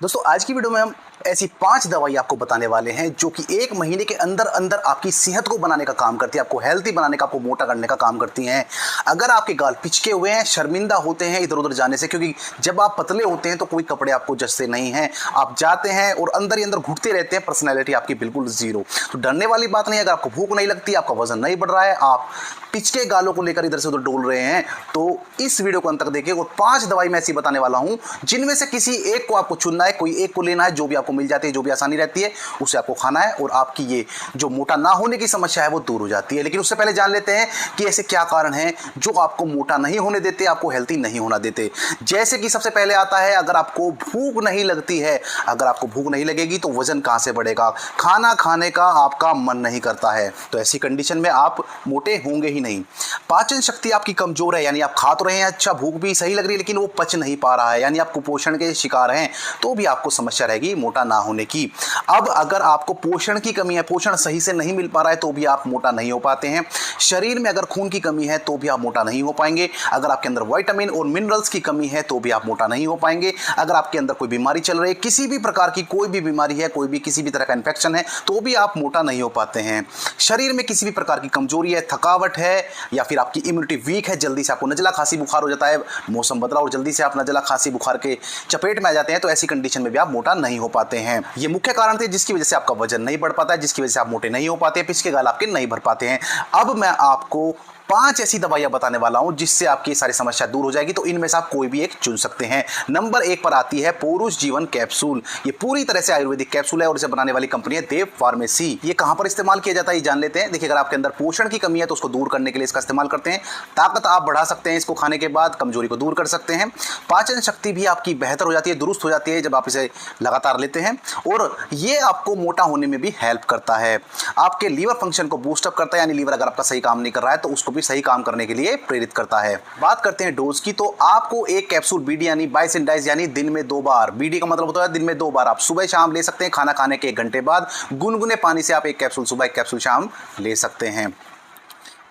दोस्तों आज की वीडियो में हम ऐसी 5 दवाई आपको बताने वाले हैं जो कि 1 महीने के अंदर अंदर आपकी सेहत को बनाने का काम करती है, आपको हेल्थी बनाने का, आपको मोटा करने का काम करती हैं। अगर आपके गाल पिचके हुए हैं, शर्मिंदा होते हैं इधर उधर जाने से, क्योंकि जब आप पतले होते हैं तो कोई कपड़े आपको जचते नहीं हैं, आप जाते हैं और अंदर ही अंदर घुटते रहते हैं, पर्सनैलिटी आपकी बिल्कुल जीरो। तो डरने वाली बात नहीं है। अगर आपको भूख नहीं लगती, आपका वजन नहीं बढ़ रहा है, आप पिचके गालों को लेकर इधर से उधर डोल रहे हैं, तो इस वीडियो को अंत तक देखिए। और 5 दवाई मैं ऐसी बताने वाला हूं जिनमें से किसी एक को आपको चुनना है, कोई एक को लेना है, जो भी आपको मिल जाती है, जो भी आसानी रहती है उसे आपको खाना है और आपकी ये जो मोटा ना होने की समस्या है वो दूर हो जाती है। लेकिन उससे पहले जान लेते हैं कि ऐसे क्या कारण हैं जो आपको मोटा नहीं होने देते, आपको हेल्थी नहीं होना देते। जैसे कि सबसे पहले आता है, अगर आपको भूख नहीं लगती है, अगर आपको भूख नहीं लगेगी तो वजन कहां से बढ़ेगा, खाना खाने का आपका मन नहीं करता है, तो ऐसी कंडीशन में आप मोटे होंगे ही नहीं। पाचन शक्ति आपकी कमजोर है, यानी आप खा तो रहे हैं, अच्छा भूख भी सही लग रही है, लेकिन वो पच नहीं पा रहा है, यानी आप कुपोषण के शिकार हैं, तो भी आपको समस्या रहेगी मोटा ना होने की। अब अगर आपको पोषण की कमी है, पोषण सही से नहीं मिल पा रहा है, तो भी आप मोटा नहीं हो पाते हैं। शरीर में अगर खून की कमी है तो भी आप मोटा नहीं हो पाएंगे। अगर आपके अंदर विटामिन और मिनरल्स की कमी है तो भी आप मोटा नहीं हो पाएंगे। अगर आपके अंदर कोई बीमारी चल रही है, किसी भी प्रकार की कोई भी बीमारी है, कोई भी किसी भी तरह का इन्फेक्शन है, तो भी आप मोटा नहीं हो पाते हैं। शरीर में किसी भी प्रकार की कमजोरी है, थकावट है, या फिर आपकी इम्यूनिटी वीक है, जल्दी से आपको नजला खांसी बुखार हो जाता है, मौसम बदला और जल्दी से आप नजला खांसी बुखार के चपेट में आ जाते हैं, तो ऐसी कंडीशन में भी आप मोटा नहीं हो पाते हैं। ये मुख्य कारण थे जिसकी वजह से आपका वजन नहीं बढ़ पाता है, जिसकी वजह से आप मोटे नहीं हो पाते, पिचके गाल आपके नहीं भर पाते हैं। अब मैं आपको 5 ऐसी दवाइयां बताने वाला हूं जिससे आपकी सारी समस्या दूर हो जाएगी, तो इनमें से आप कोई भी एक चुन सकते हैं। नंबर 1 पर आती है पुरुष जीवन कैप्सूल। ये पूरी तरह से आयुर्वेदिक कैप्सूल है और इसे बनाने वाली कंपनी है देव फार्मेसी। ये कहां पर इस्तेमाल किया जाता है ये जान लेते हैं। देखिए, अगर आपके अंदर पोषण की कमी है तो उसको दूर करने के लिए इसका इस्तेमाल करते हैं। ताकत आप बढ़ा सकते हैं इसको खाने के बाद, कमजोरी को दूर कर सकते हैं। पाचन शक्ति भी आपकी बेहतर हो जाती है, दुरुस्त हो जाती है जब आप इसे लगातार लेते हैं, और ये आपको मोटा होने में भी हेल्प करता है। आपके लीवर फंक्शन को बूस्टअप करता है, यानी लीवर अगर आपका सही काम नहीं कर रहा है तो उसको भी सही काम करने के लिए प्रेरित करता है। बात करते हैं डोज की, तो आपको एक कैप्सूल बीडी यानी बाइस एंड डाइस यानी दिन में 2 बार, बीडी का मतलब होता है दिन में 2 बार, आप सुबह शाम ले सकते हैं। खाना खाने के 1 घंटे बाद गुनगुने पानी से आप एक कैप्सूल सुबह, एक कैप्सूल शाम ले सकते हैं।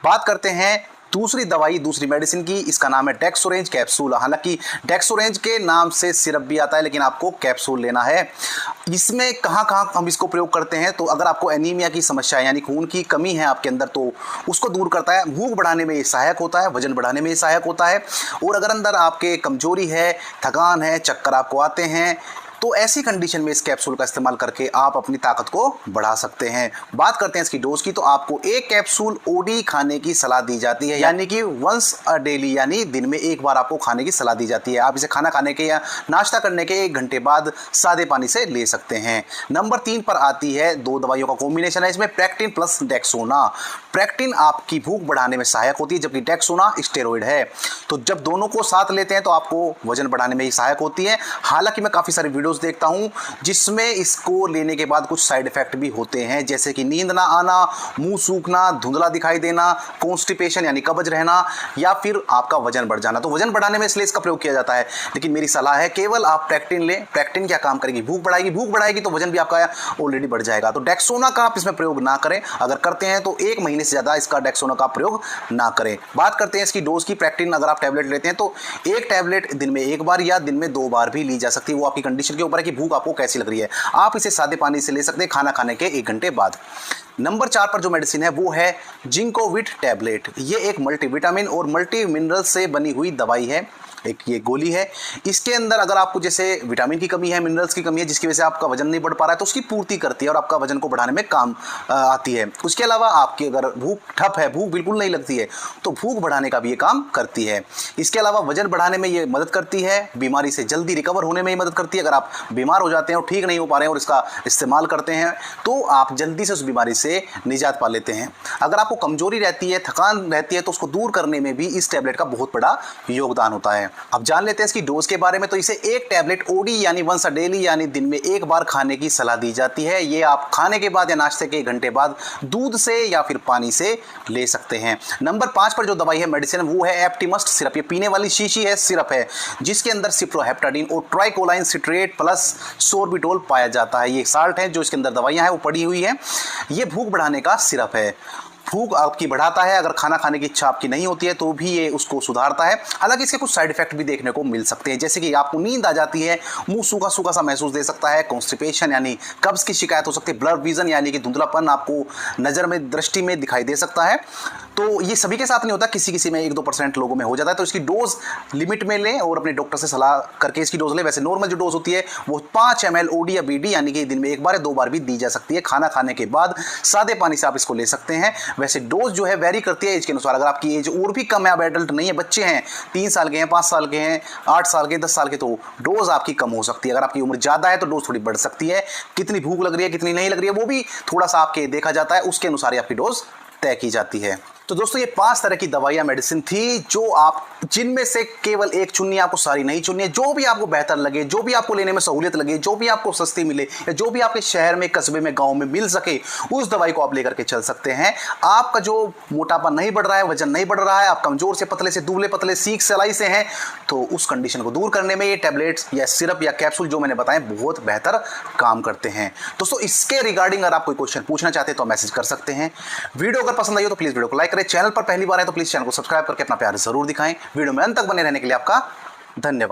बात करते हैं दूसरी दवाई, दूसरी मेडिसिन की। इसका नाम है डेक्सोरेंज कैप्सूल। हालांकि डेक्सोरेंज के नाम से सिरप भी आता है, लेकिन आपको कैप्सूल लेना है। इसमें कहाँ हम इसको प्रयोग करते हैं, तो अगर आपको एनीमिया की समस्या है, यानी खून की कमी है आपके अंदर, तो उसको दूर करता है। भूख बढ़ाने में ये सहायक होता है, वजन बढ़ाने में ये सहायक होता है। और अगर अंदर आपके कमजोरी है, थकान है, चक्कर आपको आते हैं, तो ऐसी कंडीशन में इस कैप्सूल का इस्तेमाल करके आप अपनी ताकत को बढ़ा सकते हैं। बात करते हैं इसकी डोज की, तो आपको एक कैप्सूल ओडी खाने की सलाह दी जाती है, यानी कि वंस अ डेली, यानी दिन में 1 बार आपको खाने की सलाह दी जाती है। आप इसे खाना खाने के या नाश्ता करने के 1 घंटे बाद सादे पानी से ले सकते हैं। नंबर 3 पर आती है 2 दवाइयों का कॉम्बिनेशन है इसमें, प्रेक्टिन प्लस डेक्सोना। प्रेक्टिन आपकी भूख बढ़ाने में सहायक होती है, जबकि डेक्सोना स्टेरॉइड है। तो जब दोनों को साथ लेते हैं तो आपको वजन बढ़ाने में ही सहायक होती है। हालांकि मैं काफ़ी सारी वीडियोस देखता हूं जिसमें इसको लेने के बाद कुछ साइड इफेक्ट भी होते हैं, जैसे कि नींद ना आना, मुंह सूखना, धुंधला दिखाई देना, कॉन्स्टिपेशन यानी कब्ज रहना, या फिर आपका वजन बढ़ जाना। तो वजन बढ़ाने में इसलिए इसका प्रयोग किया जाता है, लेकिन मेरी सलाह है केवल आप प्रेक्टिन लें। प्रेक्टिन क्या काम करेगी, भूख बढ़ाएगी, भूख बढ़ाएगी तो वजन भी आपका ऑलरेडी बढ़ जाएगा। तो डेक्सोना का आप इसमें प्रयोग ना करें, अगर करते हैं तो 1 महीने से ज़्यादा इसका डेक्सोना का प्रयोग ना करें। बात करते हैं इसकी डोज की। प्रेक्टिन अगर आप टैबलेट लेते हैं तो 1 टैबलेट दिन में 1 बार या दिन में 2 बार भी ली जा सकती है, वो आपकी कंडीशन के ऊपर है कि भूख आपको कैसी लग रही है। आप इसे सादे पानी से ले सकते हैं खाना खाने के 1 घंटे बाद। नंबर 4 पर जो मेडिसिन है वो है जिंकोविट टैबलेट। ये एक मल्टीविटामिन और मल्टी मिनरल से बनी हुई दवाई है, एक ये गोली है। इसके अंदर अगर आपको जैसे विटामिन की कमी है, मिनरल्स की कमी है, जिसकी वजह से आपका वजन नहीं बढ़ पा रहा है, तो उसकी पूर्ति करती है और आपका वजन को बढ़ाने में काम आती है। उसके अलावा आपकी अगर भूख ठप है, भूख बिल्कुल नहीं लगती है, तो भूख बढ़ाने का भी ये काम करती है। इसके अलावा वजन बढ़ाने में ये मदद करती है, बीमारी से जल्दी रिकवर होने में ये मदद करती है। अगर आप बीमार हो जाते हैं और ठीक नहीं हो पा रहे हैं और इसका इस्तेमाल करते हैं तो आप जल्दी से उस बीमारी से निजात पा लेते हैं। अगर आपको कमजोरी रहती है, थकान रहती है, तो उसको दूर करने में भी इस टैबलेट का बहुत बड़ा योगदान होता है। अब जान लेते हैं इसकी डोज के बारे में। तो इसे 1 टैबलेट ओडी यानी वंस अ डेली यानी दिन में 1 बार खाने की सलाह दी जाती है। ये आप खाने के बाद या नाश्ते के 1 घंटे बाद दूध से या फिर पानी से ले सकते हैं। नंबर 5 पर जो दवाई है, मेडिसिन, वो है एप्टिमस्ट सिरप। ये पीने वाली शीशी है, सिरप है, जिसके अंदर सिप्रोहेप्टाडीन और ट्राइकोलाइन सिट्रेट प्लस सोर्बिटोल पाया जाता है। ये साल्ट है जो इसके अंदर दवाइयां हैं वो पड़ी हुई है। ये भूख बढ़ाने का सिरप है। भूख आपकी बढ़ाता है, अगर खाना खाने की इच्छा आपकी नहीं होती है तो भी ये उसको सुधारता है। हालांकि इसके कुछ साइड इफेक्ट भी देखने को मिल सकते हैं, जैसे कि आपको नींद आ जाती है, मुंह सूखा सूखा सा महसूस दे सकता है, कॉन्स्टिपेशन यानी कब्ज की शिकायत हो सकती है, ब्लर विजन यानी कि धुंधलापन आपको नज़र में, दृष्टि में दिखाई दे सकता है। तो ये सभी के साथ नहीं होता, किसी किसी में 1-2% लोगों में हो जाता है। तो इसकी डोज लिमिट में लें और अपने डॉक्टर से सलाह करके इसकी डोज लें। वैसे नॉर्मल जो डोज होती है वो 5 ml ओडी या बीडी यानी कि दिन में एक बार या 2 बार भी दी जा सकती है। खाना खाने के बाद सादे पानी से आप इसको ले सकते हैं। वैसे डोज जो है वेरी करती है एज के अनुसार। अगर आपकी एज और भी कम है, आप एडल्ट नहीं है, बच्चे हैं, 3 साल के हैं, 5 साल के हैं, 8 साल के, 10 साल के, तो डोज आपकी कम हो सकती है। अगर आपकी उम्र ज़्यादा है तो डोज थोड़ी बढ़ सकती है। कितनी भूख लग रही है, कितनी नहीं लग रही है, वो भी थोड़ा सा आपके देखा जाता है, उसके अनुसार ही आपकी डोज तय की जाती है। तो दोस्तों ये 5 तरह की दवाइयाँ मेडिसिन थी, जो आप जिनमें से केवल एक चुननी, आपको सारी नहीं चुननी है। जो भी आपको बेहतर लगे, जो भी आपको लेने में सहूलियत लगे, जो भी आपको सस्ती मिले या जो भी आपके शहर में, कस्बे में, गांव में मिल सके, उस दवाई को आप लेकर के चल सकते हैं। आपका जो मोटापा नहीं बढ़ रहा है, वजन नहीं बढ़ रहा है, आप कमजोर से पतले से दुबले पतले सीख सलाई से हैं, तो उस कंडीशन को दूर करने में ये टैबलेट्स या सिरप या कैप्सूल जो मैंने बताए बहुत बेहतर काम करते हैं। दोस्तों इसके रिगार्डिंग अगर आप कोई क्वेश्चन पूछना चाहते हैं तो मैसेज कर सकते हैं। वीडियो अगर पसंद आई हो तो प्लीज वीडियो को लाइक करें। चैनल पर पहली बार है तो प्लीज चैनल को सब्सक्राइब करके अपना प्यार जरूर दिखाएं। वीडियो में अंत तक बने रहने के लिए आपका धन्यवाद।